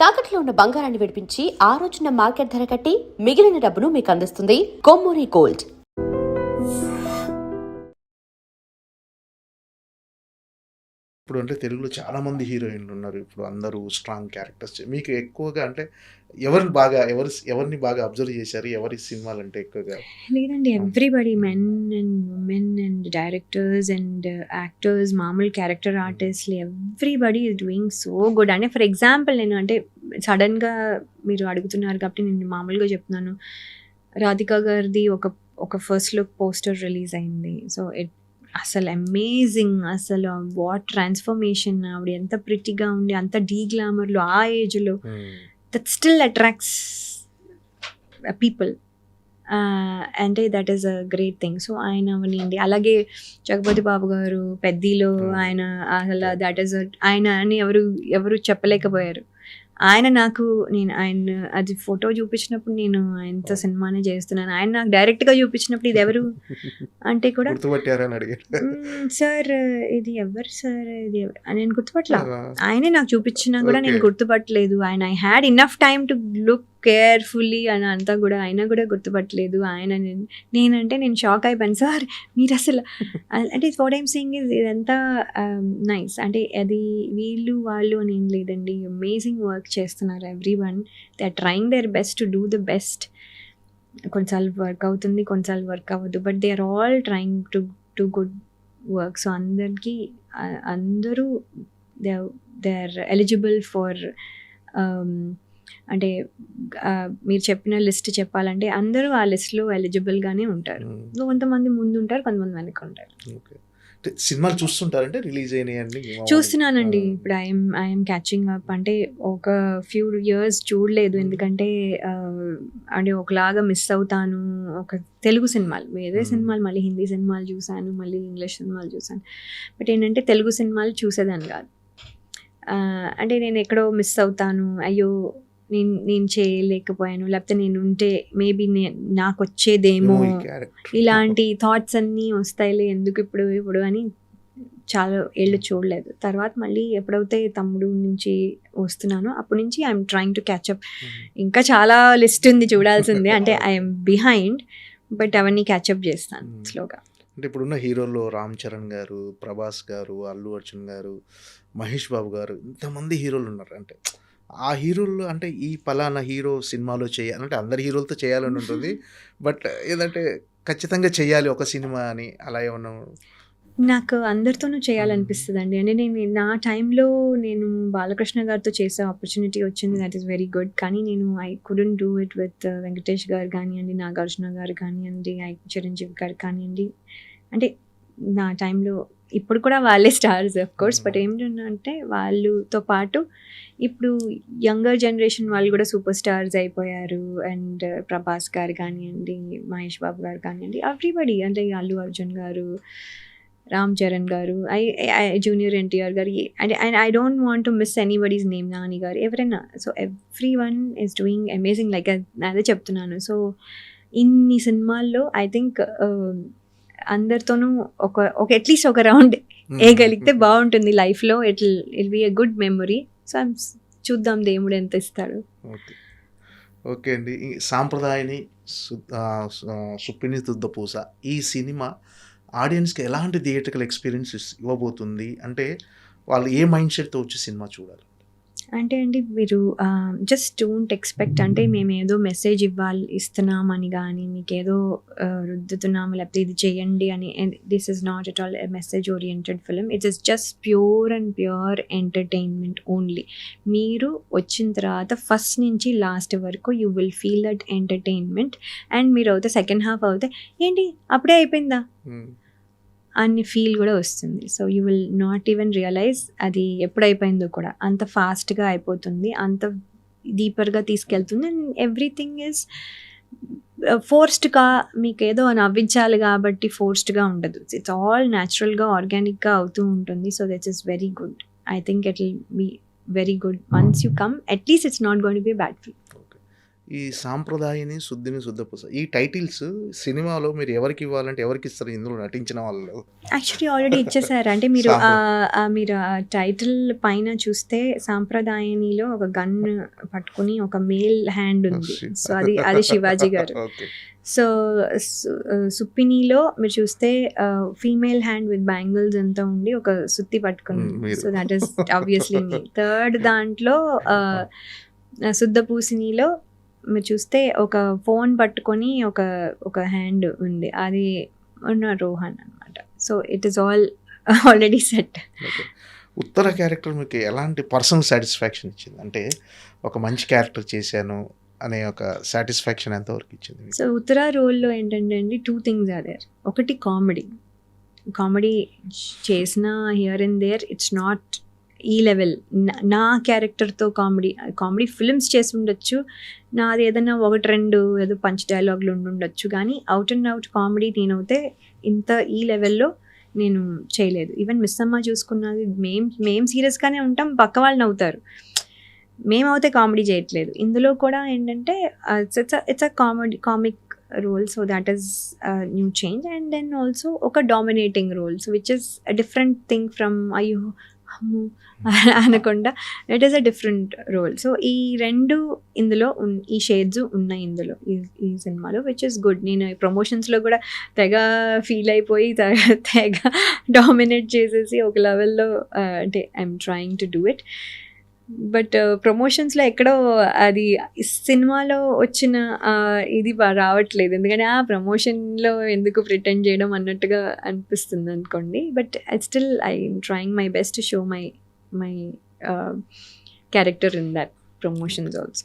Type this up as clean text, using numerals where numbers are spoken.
తాకట్లో ఉన్న బంగారాన్ని విడిపించి ఆ రోజున మార్కెట్ ధర కట్టి మిగిలిన డబ్బును మీకు అందిస్తుంది కొమ్మూరి గోల్డ్. ఇప్పుడు అంటే తెలుగులో చాలా మంది హీరోయిన్లు ఉన్నారు. ఇప్పుడు అందరూ స్ట్రాంగ్ క్యారెక్టర్స్. మీకు ఎక్కువగా అంటే ఎవరిని బాగా అబ్జర్వ్ చేశారు? ఎవరి సినిమాలంటే ఎక్కువగా? లేదండి, everybody men and women and directors and actors, మామూలు క్యారెక్టర్ ఆర్టిస్ట్లు, everybody is doing so good. అంటే ఫర్ ఎగ్జాంపుల్ నేను అంటే సడన్గా మీరు అడుగుతున్నారు కాబట్టి నేను మామూలుగా చెప్తున్నాను. రాధికా గారిది ఒక ఫస్ట్ లుక్ పోస్టర్ రిలీజ్ అయింది. సో అసలు అమేజింగ్, అసలు వాట్ ట్రాన్స్ఫర్మేషన్, ఆవిడ ఎంత ప్రిటీగా ఉండి అంత డీ గ్లామర్లో ఆ ఏజ్లో దట్ స్టిల్ అట్రాక్ట్స్ పీపుల్. అంటే that is a great thing. So ఆయన అవనండి, అలాగే జగపతి బాబు గారు పెద్దీలో ఆయన అసలు దట్ ఈస్ ఆయన అని ఎవరు చెప్పలేకపోయారు. ఆయన ఆయన అది ఫోటో చూపించినప్పుడు నేను ఆయనతో సినిమానే చేస్తున్నాను, ఆయన నాకు డైరెక్ట్గా చూపించినప్పుడు ఇది ఎవరు అంటే కూడా సార్ ఇది ఎవరు సార్ ఇది నేను గుర్తుపట్టలా. ఆయనే నాకు చూపించినా కూడా నేను గుర్తుపట్టలేదు. ఆయన I had enough time to look carefully అని అంతా కూడా అయినా కూడా గుర్తుపట్టలేదు. ఆయన నేనంటే నేను షాక్ అయిపోయాను. సార్ మీరు అసలు అంటే వాట్ ఐమ్ సేయింగ్ ఇస్ ఇదంతా నైస్. అంటే అది వీళ్ళు వాళ్ళు అని ఏం లేదండి, అమేజింగ్ వర్క్ చేస్తున్నారు. Everyone they are trying their best to do the best. కొన్నిసార్లు వర్క్ అవుతుంది, కొన్నిసార్లు వర్క్ అవ్వదు, but they are all trying to good work. So అందరూ దే ఆర్ ఎలిజిబుల్ ఫర్ అంటే మీరు చెప్పిన లిస్ట్ చెప్పాలంటే అందరూ ఆ లిస్ట్లో ఎలిజిబుల్గానే ఉంటారు. కొంతమంది ముందు ఉంటారు, కొంతమంది వెనక ఉంటారు. సినిమాలు చూస్తుంటారంటే రిలీజ్ అయినాయండి? చూస్తున్నానండి. ఇప్పుడు ఐఎమ్ క్యాచింగ్ అప్. అంటే ఒక ఫ్యూ ఇయర్స్ చూడలేదు, ఎందుకంటే అంటే ఒకలాగా మిస్ అవుతాను. ఒక తెలుగు సినిమాలు, వేరే సినిమాలు మళ్ళీ హిందీ సినిమాలు చూశాను, మళ్ళీ ఇంగ్లీష్ సినిమాలు చూశాను. బట్ ఏంటంటే తెలుగు సినిమాలు చూసేదాన్ని కాదు. అంటే నేను ఎక్కడో మిస్ అవుతాను, అయ్యో నేను చేయలేకపోయాను, లేకపోతే నేను ఉంటే మేబీ నాకు వచ్చేదేమో, ఇలాంటి థాట్స్ అన్నీ వస్తాయిలే ఎందుకు ఇప్పుడు అని చాలా ఏళ్ళు చూడలేదు. తర్వాత మళ్ళీ ఎప్పుడైతే తమ్ముడు నుంచి వస్తున్నానో అప్పటి నుంచి I'm trying to catch up. ఇంకా చాలా లిస్ట్ ఉంది చూడాల్సిందే, అంటే ఐఎమ్ బిహైండ్, బట్ అవన్నీ క్యాచప్ చేస్తాను స్లోగా. అంటే ఇప్పుడున్న హీరోల్లో రామ్ చరణ్ గారు, ప్రభాస్ గారు, అల్లు అర్జున్ గారు, మహేష్ బాబు గారు, ఇంతమంది హీరోలు ఉన్నారు. అంటే ఆ హీరోల్లో అంటే ఈ పలానా హీరో సినిమాలో చేయాలంటే అందరి హీరోలతో చేయాలని ఉంటుంది, బట్ ఏదంటే ఖచ్చితంగా చేయాలి ఒక సినిమా అని అలా ఏమన్నా? నాకు అందరితోనూ చేయాలనిపిస్తుంది అండి. అంటే నా టైంలో నేను బాలకృష్ణ గారితో చేసే ఆపర్చునిటీ వచ్చింది, దట్ ఈస్ వెరీ గుడ్. కానీ నేను I couldn't do it with Venkatesh గారు కానివ్వండి, నాగార్జున గారు కానివ్వండి, చిరంజీవి గారు కానివ్వండి. అంటే నా టైంలో ఇప్పుడు కూడా వాళ్ళే స్టార్స్ ఆఫ్ కోర్స్, బట్ ఏంటంటే వాళ్ళతో పాటు ఇప్పుడు యంగర్ జనరేషన్ వాళ్ళు కూడా సూపర్ స్టార్స్ అయిపోయారు. అండ్ ప్రభాస్ గారు కానివ్వండి, మహేష్ బాబు గారు కానివ్వండి, ఎవ్రీబడి, అంటే అల్లు అర్జున్ గారు, రామ్ చరణ్ గారు, జూనియర్ ఎన్టీఆర్ గారు, అంటే I don't want to miss anybody's name, Nani గారు, ఎవరైనా. So every one is doing amazing, like అదే చెప్తున్నాను. సో ఇన్ని సినిమాల్లో ఐ థింక్ అందరితోనూ ఒక అట్లీస్ట్ ఒక రౌండ్ వేయగలిగితే బాగుంటుంది లైఫ్లో. It be a good memory. So చూద్దాం దేవుడు ఎంత ఇస్తాడు. ఓకే అండి. ఈ సాంప్రదాయని సుప్పిని తుద్దపూస ఈ సినిమా ఆడియన్స్కి ఎలాంటి థియేట్రికల్ ఎక్స్పీరియన్స్ ఇవ్వబోతుంది? అంటే వాళ్ళు ఏ మైండ్ సెట్తో వచ్చి సినిమా చూడాలి? అంటే అండి, మీరు జస్ట్ డోంట్ ఎక్స్పెక్ట్ అంటే మేము ఏదో మెసేజ్ ఇస్తున్నామని కానీ, మీకు ఏదో రుద్దుతున్నాము లేకపోతే ఇది చేయండి అని. This is not at all a message oriented film. It is just pure entertainment only. మీరు వచ్చిన తర్వాత ఫస్ట్ నుంచి లాస్ట్ వరకు you will feel that entertainment. And మీరు అవుతే సెకండ్ హాఫ్ అవుతే ఏంటి అప్పుడే అయిపోయిందా అన్ని ఫీల్ కూడా వస్తుంది. So you will not even realise అది ఎప్పుడైపోయిందో కూడా. అంత ఫాస్ట్గా అయిపోతుంది, అంత డీపర్గా తీసుకెళ్తుంది. అండ్ ఎవ్రీథింగ్ ఈజ్ ఫోర్స్డ్గా, మీకు ఏదో నవ్వించాలి కాబట్టి ఫోర్స్డ్గా ఉండదు. ఇట్స్ ఆల్ న్యాచురల్గా, ఆర్గానిక్గా అవుతూ ఉంటుంది. So that is very good. I think it will be very good once you come. At least it's not going to be bad feel. ఈ సాంప్రదాయని, శుద్ధిని, శుద్ధపూస ఈ టైటిల్స్ సినిమాలో మీరు ఎవరికి ఇవ్వాలంటే ఎవరికి ఇస్తారు ఇందులో నటించిన వాళ్ళు? యాక్చువల్లీ ఆల్రెడీ ఇచ్చేసారు. అంటే మీరు మీరు ఆ టైటిల్ పైన చూస్తే సాంప్రదాయనిలో ఒక గన్ పట్టుకుని ఒక మేల్ హ్యాండ్ ఉంది. సో అది శివాజీ గారు. ఓకే. సో సుప్పినిలో మీరు చూస్తే ఫీమేల్ హ్యాండ్ విత్ బ్యాంగిల్స్ అంతా ఉండి ఒక సుత్తి పట్టుకుని. మీరు. So that is obviously me. Third దాంట్లో శుద్ధ పూసినిలో మీరు చూస్తే ఒక ఫోన్ పట్టుకొని ఒక హ్యాండ్ ఉంది, అది ఉన్న రోహన్ అనమాట. So it is already set. Okay. Uttara character మీకు ఎలాంటి పర్సనల్ సాటిస్ఫాక్షన్ ఇచ్చింది? అంటే ఒక మంచి క్యారెక్టర్ చేశాను అనే ఒక సాటిస్ఫాక్షన్ ఎంతవరకు ఇచ్చింది మీకు? సో ఉత్తర రోల్లో ఏంటంటే అండి 2 థింగ్స్ ఆర్ దేర్. ఒకటి కామెడీ చేసిన here and there, it's not ఈ లెవెల్. నా క్యారెక్టర్తో కామెడీ ఫిల్మ్స్ చేసి ఉండొచ్చు, నాది ఏదైనా 1-2 ఏదో పంచ్ డైలాగులు ఉండొచ్చు, కానీ అవుట్ అండ్ అవుట్ కామెడీ నేనైతే ఇంత ఈ లెవెల్లో నేను చేయలేదు. ఈవెన్ మిస్ అమ్మ చూసుకున్నది మేం సీరియస్గానే ఉంటాం, పక్క వాళ్ళు నవ్వుతారు, మేమైతే కామెడీ చేయట్లేదు. ఇందులో కూడా ఏంటంటే it's a comic role, so that is new change. And then also ఒక dominating role, so which is a different thing from అయ్యో అమ్ము అనకుండా it is a different role. So ఈ 2 ఇందులో ఈ షేడ్స్ ఉన్నాయి ఇందులో ఈ సినిమాలో, విచ్ ఇస్ గుడ్. నేను ప్రమోషన్స్లో కూడా తెగ ఫీల్ అయిపోయి తెగ డామినేట్ చేసేసి ఒక లెవెల్లో అంటే I'm trying to do it. But ప్రమోషన్స్లో ఎక్కడో అది సినిమాలో వచ్చిన ఇది రావట్లేదు, ఎందుకంటే ఆ ప్రమోషన్లో ఎందుకు ప్రిటెండ్ చేయడం అన్నట్టుగా అనిపిస్తుంది అనుకోండి. But still I'm trying my best to show my character in that promotions also.